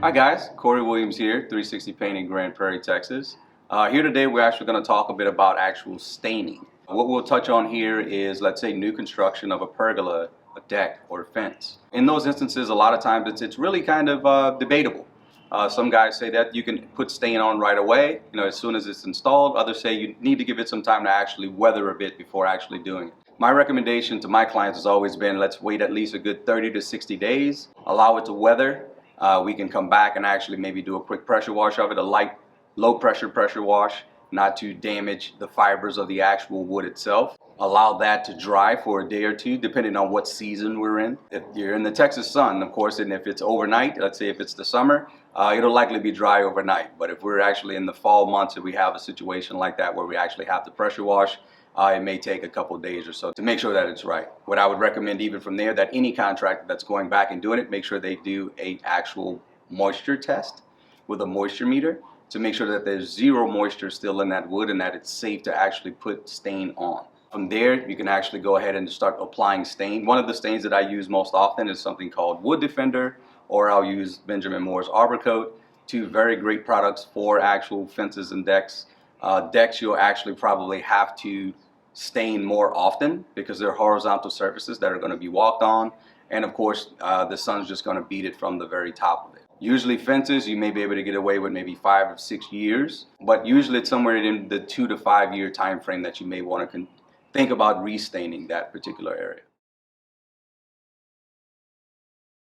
Hi guys, Corey Williams here, 360 Paint in Grand Prairie, Texas. Here today we're actually going to talk a bit about actual staining. What we'll touch on here is, let's say, new construction of a pergola, a deck, or a fence. In those instances, a lot of times it's really kind of debatable. Some guys say that you can put stain on right away, as soon as it's installed. Others say you need to give it some time to actually weather a bit before actually doing it. My recommendation to my clients has always been, let's wait at least a good 30 to 60 days, allow it to weather. We can come back and actually maybe do a quick pressure wash of it, a light, low pressure wash, not to damage the fibers of the actual wood itself. Allow that to dry for a day or two, depending on what season we're in. If you're in the Texas sun, of course, and if it's overnight, let's say if it's the summer, it'll likely be dry overnight. But if we're actually in the fall months and we have a situation like that where we actually have to pressure wash, it may take a couple days or so to make sure that it's right. What I would recommend even from there, that any contractor that's going back and doing it, make sure they do an actual moisture test with a moisture meter to make sure that there's zero moisture still in that wood and that it's safe to actually put stain on. From there, you can actually go ahead and start applying stain. One of the stains that I use most often is something called Wood Defender, or I'll use Benjamin Moore's Arbor Coat. Two very great products for actual fences and decks. Decks you'll actually probably have to stain more often because they're horizontal surfaces that are going to be walked on, and of course the sun's just going to beat it from the very top of it. Usually fences you may be able to get away with maybe 5 or 6 years, but usually it's somewhere in the 2 to 5 year time frame that you may want to think about restaining that particular area.